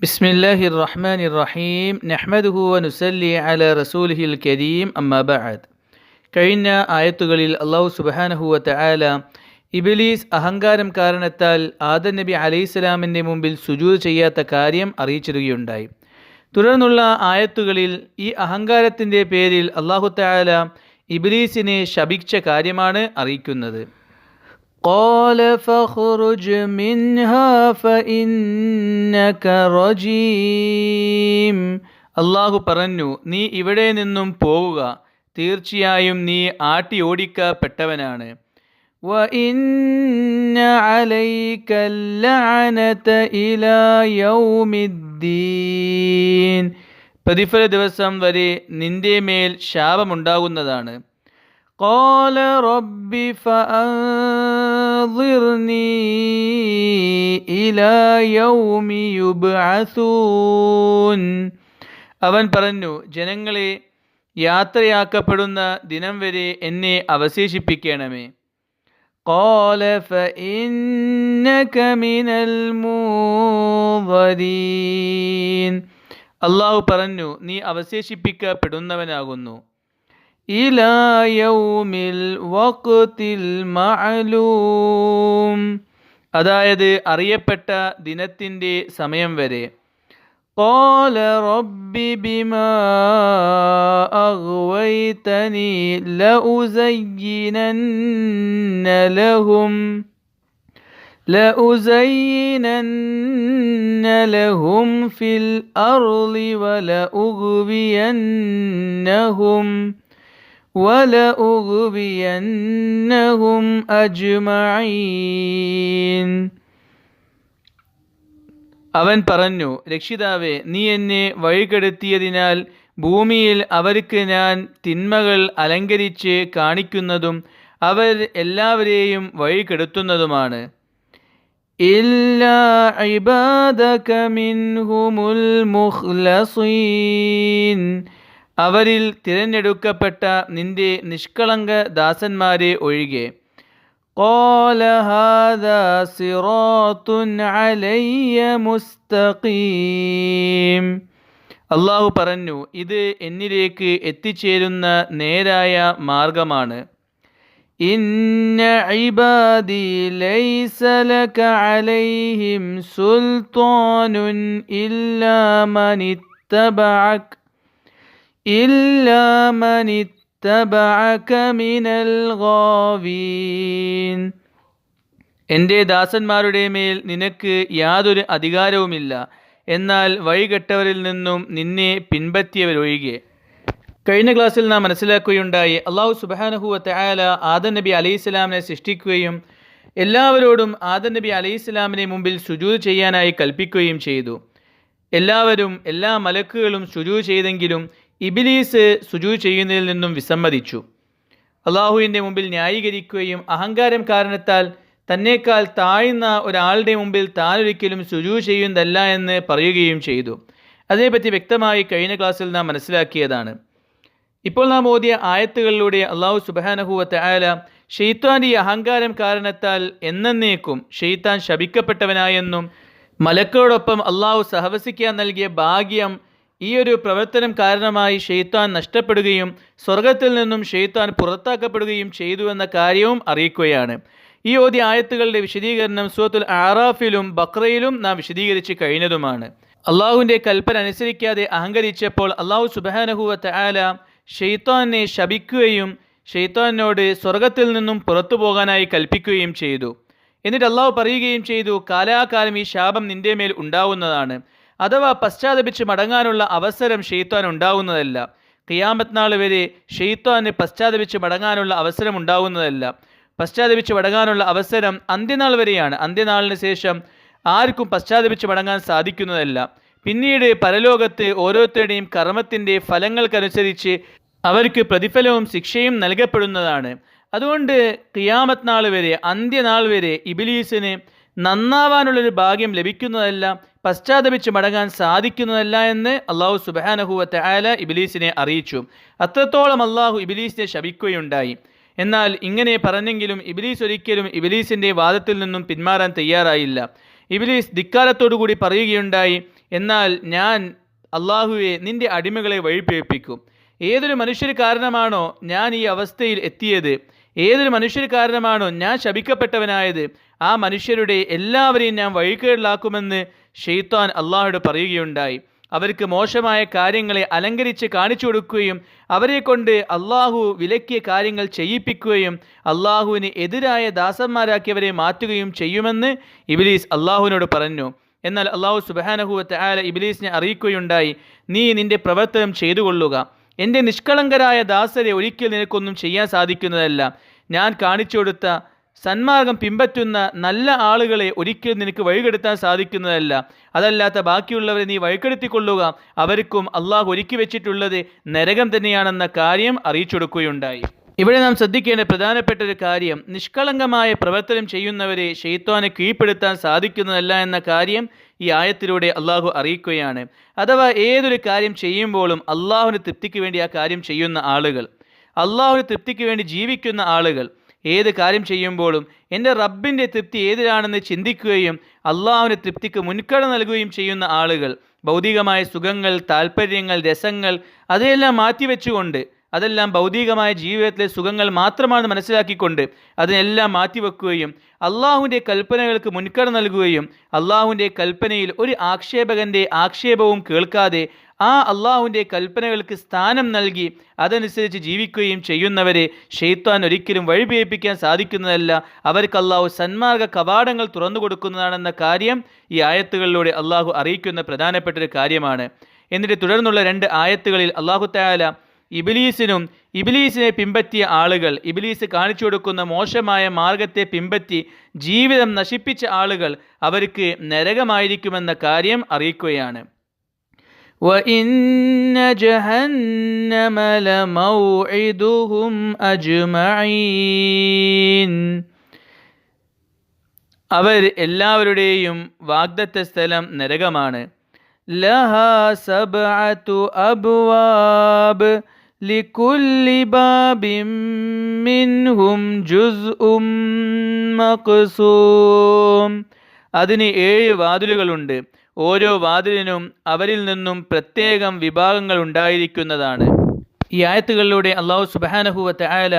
ബിസ്മില്ലാഹിർ റഹ്മാനിർ റഹീം നഹ്മദുഹു വനുസല്ലി അലാ റസൂലിഹിൽ കരീം അമ്മാ ബഅദ്. കഴിഞ്ഞ ആയത്തുകളിൽ അല്ലാഹു സുബ്ഹാനഹു വ തആല ഇബ്ലീസ് അഹങ്കാരം കാരണത്താൽ ആദം നബി അലൈഹിസ്സലാമിൻ്റെ മുമ്പിൽ സുജൂദ് ചെയ്യാത്ത കാര്യം അറിയിച്ചിരുകയുണ്ടായി. തുടർന്നുള്ള ആയത്തുകളിൽ ഈ അഹങ്കാരത്തിൻ്റെ പേരിൽ അല്ലാഹു തആല ഇബ്ലീസിനെ ശപിച്ച കാര്യമാണ് അറിയിക്കുന്നത്. قال فاخرج منها فإنك رجيم. അള്ളാഹു പറഞ്ഞു, നീ ഇവിടെ നിന്നും പോവുക, തീർച്ചയായും നീ ആട്ടി ഓടിക്കപ്പെട്ടവനാണ്. وإن عليك اللعنة إلى يوم الدين. പ്രതിഫല ദിവസം വരെ നിന്റെ മേൽ ശാപമുണ്ടാകുന്നതാണ്. قال رب فأنظرني إلى يوم يبعثون. അവൻ പറഞ്ഞു, ജനങ്ങളെ യാത്രയാക്കപ്പെടുന്ന ദിനം വരെ എന്നെ അവശേഷിപ്പിക്കണമേ. قال فإنك من المنظرين. അള്ളാഹു പറഞ്ഞു, നീ അവശേഷിപ്പിക്കപ്പെടുന്നവനാകുന്നു. ഇലാ യൗമിൽ വഖ്തിൽ മഅലൂം. അതായത് അറിയപ്പെട്ട ദിനത്തിൻ്റെ സമയം വരെ. ഖാല റബ്ബി ബിമാ അഗ്വൈതനി ലഉസയ്യിനന്ന ലഹും ഫിൽ അർളി വലഉഗ്വിയന്നഹും അജ്മഈൻ. അവൻ പറഞ്ഞു, രക്ഷിതാവേ, നീ എന്നെ വഴികെടുത്തിയതിനാൽ ഭൂമിയിൽ അവർക്ക് ഞാൻ തിന്മകൾ അലങ്കരിച്ച് കാണിക്കുന്നതും അവർ എല്ലാവരെയും വഴികെടുത്തുന്നതുമാണ്. ഇല്ലാ ഇബാദക മിൻഹുമുൽ മുഖ്ലസീൻ. അവരിൽ തിരഞ്ഞെടുക്കപ്പെട്ട നിന്റെ നിഷ്കളങ്ക ദാസന്മാരെ ഒഴികെ. ഖാല ഹാദാ സിറാത്തുൻ അലയ്യ മുസ്തഖീം. അള്ളാഹു പറഞ്ഞു, ഇത് എന്നിലേക്ക് എത്തിച്ചേരുന്ന നേരായ മാർഗമാണ്. ഇന്ന ഇബാദി ലൈസ ലക അലൈഹിം സുൽത്താനുൻ ഇല്ലാ മനിത്തബഅക മിനൽ ഗാവീൻ. എൻ്റെ ദാസന്മാരുടെ മേൽ നിനക്ക് യാതൊരു അധികാരവുമില്ല, എന്നാൽ വഴികെട്ടവരിൽ നിന്നും നിന്നെ പിൻപറ്റിയവരൊഴികെ. കഴിഞ്ഞ ക്ലാസ്സിൽ നാം മനസ്സിലാക്കുകയുണ്ടായി, അള്ളാഹു സുബ്ഹാനഹു വ തആല ആദം നബി അലൈഹിസ്സലാമിനെ സൃഷ്ടിക്കുകയും എല്ലാവരോടും ആദം നബി അലൈഹിസ്സലാമിനെ മുമ്പിൽ സുജൂദ് ചെയ്യാനായി കൽപ്പിക്കുകയും ചെയ്തു. എല്ലാവരും, എല്ലാ മലക്കുകളും സുജൂദ് ചെയ്തെങ്കിലും ഇബ്ലീസ് സുജൂദ് ചെയ്യുന്നതിൽ നിന്നും വിസമ്മതിച്ചു. അള്ളാഹുവിൻ്റെ മുമ്പിൽ ന്യായീകരിക്കുകയും അഹങ്കാരം കാരണത്താൽ തന്നേക്കാൾ താഴ്ന്ന ഒരാളുടെ മുമ്പിൽ താനൊരിക്കലും സുജൂദ് ചെയ്യുന്നതല്ല എന്ന് പറയുകയും ചെയ്തു. അതേപറ്റി വ്യക്തമായി കഴിഞ്ഞ ക്ലാസ്സിൽ നാം മനസ്സിലാക്കിയതാണ്. ഇപ്പോൾ നാം ഓതിയ ആയത്തുകളിലൂടെ അള്ളാഹു സുബ്ഹാനഹു വ തആല ശൈത്താൻ്റെ ഈ അഹങ്കാരം കാരണത്താൽ എന്നേക്കും ശൈത്താൻ ശപിക്കപ്പെട്ടവനായെന്നും മലക്കളോടൊപ്പം അള്ളാഹു സഹവസിക്കാൻ നൽകിയ ഭാഗ്യം ഈ ഒരു പ്രവർത്തനം കാരണമായി ഷെയ്ത്താൻ നഷ്ടപ്പെടുകയും സ്വർഗത്തിൽ നിന്നും ഷെയ്ത്താൻ പുറത്താക്കപ്പെടുകയും ചെയ്തു എന്ന കാര്യവും അറിയിക്കുകയാണ്. ഈ ഓതി ആയത്തുകളുടെ വിശദീകരണം സൂറത്തുൽ അറാഫിലും ബഖറയിലും നാം വിശദീകരിച്ച് കഴിഞ്ഞതുമാണ്. അള്ളാഹുവിൻ്റെ കൽപ്പന അനുസരിക്കാതെ അഹങ്കരിച്ചപ്പോൾ അള്ളാഹു സുബ്ഹാനഹു വ തആല ഷെയ്ത്താനെ ശപിക്കുകയും ഷെയ്ത്താനോട് സ്വർഗത്തിൽ നിന്നും പുറത്തു പോകാനായി കൽപ്പിക്കുകയും ചെയ്തു. എന്നിട്ട് അള്ളാഹു പറയുകയും ചെയ്തു, കാലാകാലം ഈ ശാപം നിന്റെ മേൽ ഉണ്ടാവുന്നതാണ്. അഥവാ പശ്ചാത്തപിച്ച് മടങ്ങാനുള്ള അവസരം ഷെയ്ത്താൻ ഉണ്ടാവുന്നതല്ല. ഖിയാമത്ത് നാൾ വരെ ഷെയ്ത്താന് പശ്ചാത്തപിച്ച് മടങ്ങാനുള്ള അവസരം ഉണ്ടാവുന്നതല്ല. പശ്ചാത്തപിച്ച് മടങ്ങാനുള്ള അവസരം അന്ത്യനാൾ വരെയാണ്. അന്ത്യനാളിന് ശേഷം ആർക്കും പശ്ചാത്തപിച്ച് മടങ്ങാൻ സാധിക്കുന്നതല്ല. പിന്നീട് പരലോകത്ത് ഓരോരുത്തരുടെയും കർമ്മത്തിൻ്റെ ഫലങ്ങൾക്കനുസരിച്ച് അവർക്ക് പ്രതിഫലവും ശിക്ഷയും നൽകപ്പെടുന്നതാണ്. അതുകൊണ്ട് ഖിയാമത്ത് നാൾ വരെ, അന്ത്യനാൾ വരെ ഇബ്ലീസിന് നന്നാവാനുള്ളൊരു ഭാഗ്യം ലഭിക്കുന്നതല്ല, പശ്ചാത്തപിച്ച് മടങ്ങാൻ സാധിക്കുന്നതല്ല എന്ന് അള്ളാഹു സുബ്ഹാനഹു വ തആല ഇബ്ലീസിനെ അറിയിച്ചു. അത്രത്തോളം അള്ളാഹു ഇബ്ലീസിനെ ശപിക്കുകയുണ്ടായി. എന്നാൽ ഇങ്ങനെ പറഞ്ഞെങ്കിലും ഇബ്ലീസ് ഒരിക്കലും ഇബ്ലീസിൻ്റെ വാദത്തിൽ നിന്നും പിന്മാറാൻ തയ്യാറായില്ല. ഇബ്ലീസ് ധിക്കാരത്തോടുകൂടി പറയുകയുണ്ടായി, എന്നാൽ ഞാൻ അള്ളാഹുവെ നിൻ്റെ അടിമകളെ വഴിപിഴപ്പിക്കും. ഏതൊരു മനുഷ്യർ കാരണമാണോ ഞാൻ ഈ അവസ്ഥയിൽ എത്തിയത്, ഏതൊരു മനുഷ്യർ കാരണമാണോ ഞാൻ ശപിക്കപ്പെട്ടവനായത്, ആ മനുഷ്യരുടെ എല്ലാവരെയും ഞാൻ വഴികേടിലാക്കുമെന്ന് ശൈത്താൻ അള്ളാഹുവോട് പറയുകയുണ്ടായി. അവർക്ക് മോശമായ കാര്യങ്ങളെ അലങ്കരിച്ച് കാണിച്ചു കൊടുക്കുകയും അവരെ കൊണ്ട് അള്ളാഹു വിലക്കിയ കാര്യങ്ങൾ ചെയ്യിപ്പിക്കുകയും അള്ളാഹുവിന് എതിരായ ദാസന്മാരാക്കിയവരെ മാറ്റുകയും ചെയ്യുമെന്ന് ഇബ്ലീസ് അള്ളാഹുവിനോട് പറഞ്ഞു. എന്നാൽ അള്ളാഹു സുബ്ഹാനഹു വ തആല ഇബ്ലീസിനെ അറിയിക്കുകയുണ്ടായി, നീ നിന്റെ പ്രവർത്തനം ചെയ്തു കൊള്ളുക. എൻ്റെ നിഷ്കളങ്കരായ ദാസരെ ഒരിക്കൽ നിനക്കൊന്നും ചെയ്യാൻ സാധിക്കുന്നതല്ല. ഞാൻ കാണിച്ചു കൊടുത്ത സന്മാർഗം പിൻപറ്റുന്ന നല്ല ആളുകളെ ഒരിക്കലും നിനക്ക് വഴികെടുത്താൻ സാധിക്കുന്നതല്ല. അതല്ലാത്ത ബാക്കിയുള്ളവരെ നീ വഴികെടുത്തിക്കൊള്ളുക. അവർക്കും അള്ളാഹു ഒരുക്കി വെച്ചിട്ടുള്ളത് നരകം തന്നെയാണെന്ന കാര്യം അറിയിച്ചു കൊടുക്കുകയുണ്ടായി. ഇവിടെ നാം ശ്രദ്ധിക്കേണ്ട പ്രധാനപ്പെട്ട ഒരു കാര്യം, നിഷ്കളങ്കമായ പ്രവർത്തനം ചെയ്യുന്നവരെ ശൈത്താനെ കീഴ്പ്പെടുത്താൻ സാധിക്കുന്നതല്ല എന്ന കാര്യം ഈ ആയത്തിലൂടെ അള്ളാഹു അറിയിക്കുകയാണ്. അഥവാ ഏതൊരു കാര്യം ചെയ്യുമ്പോഴും അള്ളാഹുവിന് തൃപ്തിക്ക് വേണ്ടി ആ കാര്യം ചെയ്യുന്ന ആളുകൾ, അള്ളാഹുവിന് തൃപ്തിക്ക് വേണ്ടി ജീവിക്കുന്ന ആളുകൾ, ഏത് കാര്യം ചെയ്യുമ്പോഴും എൻ്റെ റബ്ബിൻ്റെ തൃപ്തി ഏതിലാണെന്ന് ചിന്തിക്കുകയും അള്ളാഹുവിൻ്റെ തൃപ്തിക്ക് മുൻഗണന നൽകുകയും ചെയ്യുന്ന ആളുകൾ, ഭൗതികമായ സുഖങ്ങൾ, താല്പര്യങ്ങൾ, രസങ്ങൾ അതെല്ലാം മാറ്റിവെച്ചുകൊണ്ട്, അതെല്ലാം ഭൗതികമായ ജീവിതത്തിലെ സുഖങ്ങൾ മാത്രമാണെന്ന് മനസ്സിലാക്കിക്കൊണ്ട് അതിനെല്ലാം മാറ്റിവെക്കുകയും അള്ളാഹുവിൻ്റെ കൽപ്പനകൾക്ക് മുൻഗണന നൽകുകയും അള്ളാഹുവിൻ്റെ കൽപ്പനയിൽ ഒരു ആക്ഷേപകൻ്റെ ആക്ഷേപവും കേൾക്കാതെ ആ അള്ളാഹുവിൻ്റെ കൽപ്പനകൾക്ക് സ്ഥാനം നൽകി അതനുസരിച്ച് ജീവിക്കുകയും ചെയ്യുന്നവരെ ശൈത്താൻ ഒരിക്കലും വഴിപിഴപ്പിക്കാൻ സാധിക്കുന്നതല്ല. അവർക്ക് അള്ളാഹു സന്മാർഗ കവാടങ്ങൾ തുറന്നു കൊടുക്കുന്നതാണെന്ന കാര്യം ഈ ആയത്തുകളിലൂടെ അള്ളാഹു അറിയിക്കുന്ന പ്രധാനപ്പെട്ട ഒരു കാര്യമാണ്. എന്നിട്ട് തുടർന്നുള്ള 2 ആയത്തുകളിൽ അള്ളാഹു തആല ഇബ്ലീസിനും ഇബ്ലീസിനെ പിൻപറ്റിയ ആളുകൾ, ഇബ്ലീസ് കാണിച്ചു കൊടുക്കുന്ന മോശമായ മാർഗത്തെ പിൻപറ്റി ജീവിതം നശിപ്പിച്ച ആളുകൾ അവർക്ക് നരകമായിരിക്കുമെന്ന കാര്യം അറിയിക്കുകയാണ്. وَإِنَّ جَهَنَّمَ لَمَوْعِدُهُمْ أَجْمَعِينَ അവർ എല്ലാവരുടെയും വാഗ്ദത്ത സ്ഥലം നരകമാണ്. ലഹാ സബ്അതു അബ്വാബ് ലികുല്ലി ബാബിൻ മിൻഹും ജുസ്ഉം മഖ്സൂം. അതിന് 7 വാതിലുകളുണ്ട്. ഓരോ വാതിലിനും അവരിൽ നിന്നും പ്രത്യേകം വിഭാഗങ്ങൾ ഉണ്ടായിരിക്കുന്നതാണ്. ഈ ആയത്തുകളിലൂടെ അള്ളാഹു സുബ്ഹാനഹു വ തആല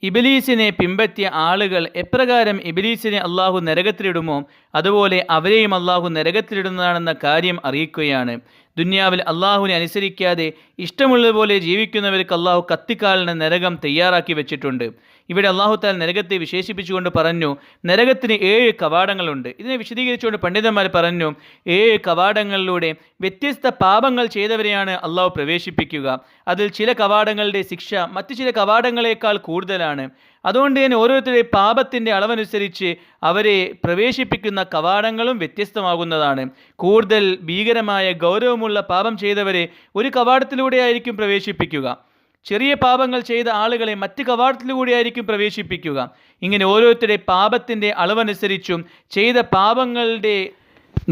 ഇബ്ലീസിനെ പിൻപറ്റിയ ആളുകൾ എപ്രകാരം ഇബ്ലീസിനെ അള്ളാഹു നരകത്തിലിടുമോ അതുപോലെ അവരെയും അള്ളാഹു നരകത്തിലിടുന്നതാണെന്ന കാര്യം അറിയിക്കുകയാണ്. ദുനിയാവിൽ അള്ളാഹുവിനെ അനുസരിക്കാതെ ഇഷ്ടമുള്ളതുപോലെ ജീവിക്കുന്നവർക്ക് അള്ളാഹു കത്തിക്കാലിന് നരകം തയ്യാറാക്കി വെച്ചിട്ടുണ്ട്. ഇവിടെ അള്ളാഹു താൽ നരകത്തെ വിശേഷിപ്പിച്ചുകൊണ്ട് പറഞ്ഞു, നരകത്തിന് 7 കവാടങ്ങളുണ്ട്. ഇതിനെ വിശദീകരിച്ചുകൊണ്ട് പണ്ഡിതന്മാർ പറഞ്ഞു, 7 കവാടങ്ങളിലൂടെ വ്യത്യസ്ത പാപങ്ങൾ ചെയ്തവരെയാണ് അള്ളാഹു പ്രവേശിപ്പിക്കുക. അതിൽ ചില കവാടങ്ങളുടെ ശിക്ഷ മറ്റു ചില കവാടങ്ങളെക്കാൾ കൂടുതലാണ്. അതുകൊണ്ട് തന്നെ ഓരോരുത്തരുടെ പാപത്തിൻ്റെ അളവനുസരിച്ച് അവരെ പ്രവേശിപ്പിക്കുന്ന കവാടങ്ങളും വ്യത്യസ്തമാകുന്നതാണ്. കൂടുതൽ ഭീകരമായ ഗൗരവമുള്ള പാപം ചെയ്തവരെ ഒരു കവാടത്തിലൂടെ ആയിരിക്കും പ്രവേശിപ്പിക്കുക. ചെറിയ പാപങ്ങൾ ചെയ്ത ആളുകളെ മറ്റ് കവാടത്തിലൂടെയായിരിക്കും പ്രവേശിപ്പിക്കുക. ഇങ്ങനെ ഓരോരുത്തരുടെ പാപത്തിൻ്റെ അളവനുസരിച്ചും ചെയ്ത പാപങ്ങളുടെ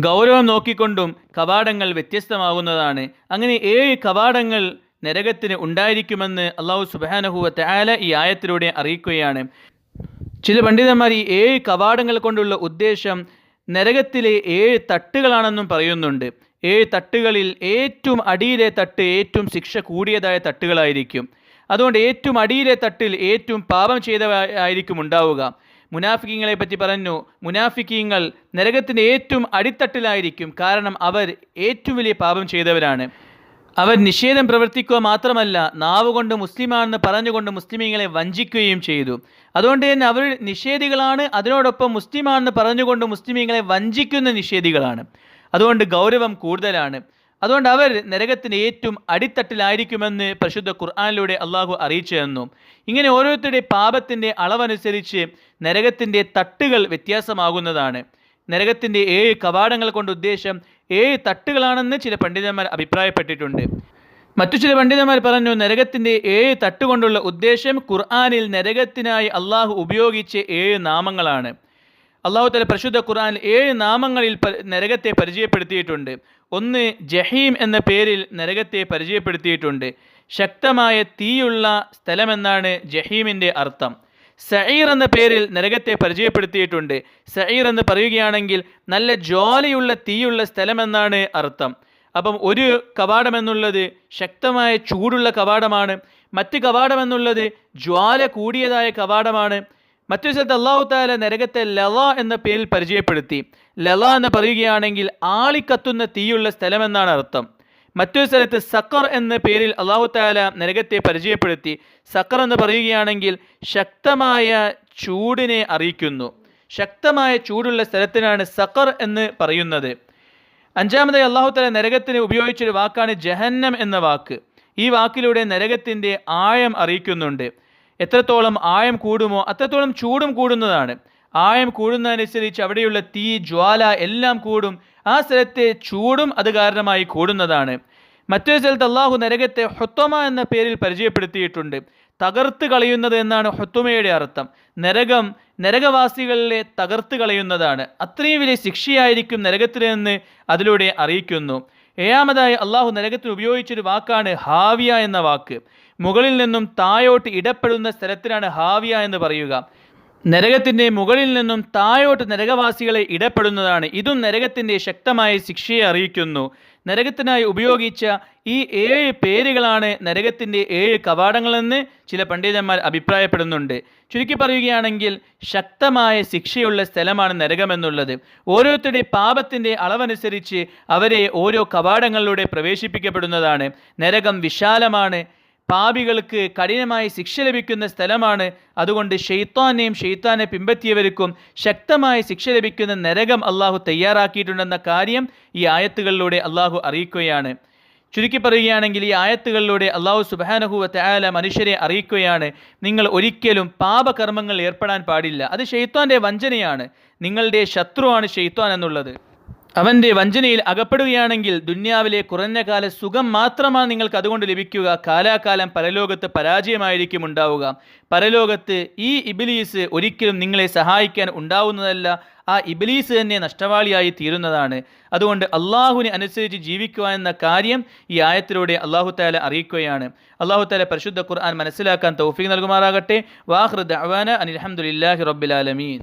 ഗൗരവം നോക്കിക്കൊണ്ടും കവാടങ്ങൾ വ്യത്യസ്തമാകുന്നതാണ്. അങ്ങനെ 7 കവാടങ്ങൾ നരകത്തിന് ഉണ്ടായിരിക്കുമെന്ന് അള്ളാഹു സുബ്ഹാനഹു വ തആല ഈ ആയത്തിലൂടെ അറിയിക്കുകയാണ്. ചില പണ്ഡിതന്മാർ ഈ 7 കവാടങ്ങൾ കൊണ്ടുള്ള ഉദ്ദേശം നരകത്തിലെ 7 തട്ടുകളാണെന്നും പറയുന്നുണ്ട്. 7 തട്ടുകളിൽ ഏറ്റവും അടിയിലെ തട്ട് ഏറ്റവും ശിക്ഷ കൂടിയതായ തട്ടുകളായിരിക്കും. അതുകൊണ്ട് ഏറ്റവും അടിയിലെ തട്ടിൽ ഏറ്റവും പാപം ചെയ്തവരായിരിക്കും ഉണ്ടാവുക. മുനാഫിക്കീങ്ങളെ പറ്റി പറഞ്ഞു, മുനാഫിക്കീങ്ങൾ നരകത്തിൻ്റെ ഏറ്റവും അടിത്തട്ടിലായിരിക്കും. കാരണം അവർ ഏറ്റവും വലിയ പാപം ചെയ്തവരാണ്. അവർ നിഷേധം പ്രവർത്തിക്കുക മാത്രമല്ല, നാവ് കൊണ്ട് മുസ്ലിമാണെന്ന് പറഞ്ഞുകൊണ്ട് മുസ്ലിമീങ്ങളെ വഞ്ചിക്കുകയും ചെയ്തു. അതുകൊണ്ട് തന്നെ അവർ നിഷേധികളാണ്, അതിനോടൊപ്പം മുസ്ലിമാണെന്ന് പറഞ്ഞുകൊണ്ട് മുസ്ലിമീങ്ങളെ വഞ്ചിക്കുന്ന നിഷേധികളാണ്. അതുകൊണ്ട് ഗൗരവം കൂടുതലാണ്. അതുകൊണ്ട് അവർ നരകത്തിന് ഏറ്റവും അടിത്തട്ടിലായിരിക്കുമെന്ന് പരിശുദ്ധ ഖുർആനിലൂടെ അള്ളാഹു അറിയിച്ചു തന്നു. ഇങ്ങനെ ഓരോരുത്തരുടെ പാപത്തിൻ്റെ അളവനുസരിച്ച് നരകത്തിൻ്റെ തട്ടുകൾ വ്യത്യാസമാകുന്നതാണ്. നരകത്തിൻ്റെ 7 കവാടങ്ങൾ കൊണ്ട് ഉദ്ദേശം 7 തട്ടുകളാണെന്ന് ചില പണ്ഡിതന്മാർ അഭിപ്രായപ്പെട്ടിട്ടുണ്ട്. മറ്റു ചില പണ്ഡിതന്മാർ പറഞ്ഞു, നരകത്തിൻ്റെ 7 തട്ടുകൊണ്ടുള്ള ഉദ്ദേശം ഖുർആനിൽ നരകത്തിനായി അള്ളാഹു ഉപയോഗിച്ച 7 നാമങ്ങളാണ്. അള്ളാഹു തആല പരിശുദ്ധ ഖുർആനിൽ 7 നാമങ്ങളിൽ നരകത്തെ പരിചയപ്പെടുത്തിയിട്ടുണ്ട്. ഒന്ന്, ജഹീം എന്ന പേരിൽ നരകത്തെ പരിചയപ്പെടുത്തിയിട്ടുണ്ട്. ശക്തമായ തീയുള്ള സ്ഥലമെന്നാണ് ജഹീമിൻ്റെ അർത്ഥം. സഈർ എന്ന പേരിൽ നരകത്തെ പരിചയപ്പെടുത്തിയിട്ടുണ്ട്. സഈർ എന്ന് പറയുകയാണെങ്കിൽ നല്ല ജ്വാലയുള്ള തീയുള്ള സ്ഥലമെന്നാണ് അർത്ഥം. അപ്പം ഒരു കവാടം എന്നുള്ളത് ശക്തമായ ചൂടുള്ള കവാടമാണ്, മറ്റ് കവാടം എന്നുള്ളത് ജ്വാല കൂടിയതായ കവാടമാണ്. മറ്റൊരു സ്ഥലത്ത് അള്ളാഹു തആല നരകത്തെ ലള എന്ന പേരിൽ പരിചയപ്പെടുത്തി. ലള എന്ന് പറയുകയാണെങ്കിൽ ആളിക്കത്തുന്ന തീയുള്ള സ്ഥലമെന്നാണ് അർത്ഥം. മറ്റൊരു സ്ഥലത്ത് സക്കർ എന്ന പേരിൽ അള്ളാഹു തആല നരകത്തെ പരിചയപ്പെടുത്തി. സക്കർ എന്ന് പറയുകയാണെങ്കിൽ ശക്തമായ ചൂടിനെ അറിയിക്കുന്നു. ശക്തമായ ചൂടുള്ള സ്ഥലത്തിനാണ് സക്കർ എന്ന് പറയുന്നത്. അഞ്ചാമതായി അള്ളാഹു തആല നരകത്തിന് ഉപയോഗിച്ചൊരു വാക്കാണ് ജഹന്നം എന്ന വാക്ക്. ഈ വാക്കിലൂടെ നരകത്തിൻ്റെ ആഴം അറിയിക്കുന്നുണ്ട്. എത്രത്തോളം ആഴം കൂടുമോ അത്രത്തോളം ചൂടും കൂടുന്നതാണ്. ആഴം കൂടുന്നതനുസരിച്ച് അവിടെയുള്ള തീ, ജ്വാല എല്ലാം കൂടും. ആ സ്ഥലത്തെ ചൂടും അത് കാരണമായി കൂടുന്നതാണ്. മറ്റൊരു സ്ഥലത്ത് അള്ളാഹു നരകത്തെ ഹുത്തമ എന്ന പേരിൽ പരിചയപ്പെടുത്തിയിട്ടുണ്ട്. തകർത്ത് കളയുന്നത് എന്നാണ് ഹുത്തുമയുടെ അർത്ഥം. നരകവാസികളെ തകർത്ത് കളയുന്നതാണ്. അത്രയും വലിയ ശിക്ഷയായിരിക്കും നരകത്തിന് എന്ന് അതിലൂടെ അറിയിക്കുന്നു. ഏഴാമതായി അള്ളാഹു നരകത്തിന് ഉപയോഗിച്ചൊരു വാക്കാണ് ഹാവിയ എന്ന വാക്ക്. മുകളിൽ നിന്നും താഴോട്ട് ഇടപെടുന്ന സ്ഥലത്തിനാണ് ഹാവിയ എന്ന് പറയുക. നരകത്തിൻ്റെ മുകളിൽ നിന്നും താഴോട്ട് നരകവാസികളെ ഇടപെടുന്നതാണ്. ഇതും നരകത്തിൻ്റെ ശക്തമായ ശിക്ഷയെ അറിയിക്കുന്നു. നരകത്തിനായി ഉപയോഗിച്ച ഈ 7 പേരുകളാണ് നരകത്തിൻ്റെ 7 കവാടങ്ങളെന്ന് ചില പണ്ഡിതന്മാർ അഭിപ്രായപ്പെടുന്നുണ്ട്. ചുരുക്കി പറയുകയാണെങ്കിൽ ശക്തമായ ശിക്ഷയുള്ള സ്ഥലമാണ് നരകമെന്നുള്ളത്. ഓരോരുത്തരുടെ പാപത്തിൻ്റെ അളവനുസരിച്ച് അവരെ ഓരോ കവാടങ്ങളിലൂടെ പ്രവേശിപ്പിക്കപ്പെടുന്നതാണ്. നരകം വിശാലമാണ്, പാപികൾക്ക് കഠിനമായ ശിക്ഷ ലഭിക്കുന്ന സ്ഥലമാണ്. അതുകൊണ്ട് ഷെയ്ത്താനെ പിൻപറ്റിയവർക്കും ശക്തമായ ശിക്ഷ ലഭിക്കുന്ന നരകം അള്ളാഹു തയ്യാറാക്കിയിട്ടുണ്ടെന്ന കാര്യം ഈ ആയത്തുകളിലൂടെ അള്ളാഹു അറിയിക്കുകയാണ്. ചുരുക്കി പറയുകയാണെങ്കിൽ ഈ ആയത്തുകളിലൂടെ അള്ളാഹു സുബ്ഹാനഹു വ തആല മനുഷ്യരെ അറിയിക്കുകയാണ്, നിങ്ങൾ ഒരിക്കലും പാപകർമ്മങ്ങൾ ഏർപ്പെടാൻ പാടില്ല. അത് ഷെയ്ത്താൻ്റെ വഞ്ചനയാണ്. നിങ്ങളുടെ ശത്രുവാണ് ഷെയ്ത്താൻ എന്നുള്ളത്. അവൻ്റെ വഞ്ചനയിൽ അകപ്പെടുകയാണെങ്കിൽ ദുന്യാവിലെ കുറഞ്ഞ കാല സുഖം മാത്രമാണ് നിങ്ങൾക്ക് അതുകൊണ്ട് ലഭിക്കുക. കാലാകാലം പരലോകത്ത് പരാജയമായിരിക്കും ഉണ്ടാവുക. പരലോകത്ത് ഈ ഇബ്ലീസ് ഒരിക്കലും നിങ്ങളെ സഹായിക്കാൻ ഉണ്ടാവുന്നതല്ല. ആ ഇബ്ലീസ് തന്നെ നഷ്ടവാളിയായി തീരുന്നതാണ്. അതുകൊണ്ട് അള്ളാഹുവിനെ അനുസരിച്ച് ജീവിക്കുക എന്ന കാര്യം ഈ ആയത്തിലൂടെ അള്ളാഹു തആല അറിയിക്കുകയാണ്. അള്ളാഹു തആല പരിശുദ്ധ ഖുർആൻ മനസ്സിലാക്കാൻ തൗഫീഖ് നൽകുമാറാകട്ടെ. വാഖിറു ദഅ്വാന അനിൽ ഹംദുലില്ലാഹി റബ്ബിൽ ആലമീൻ.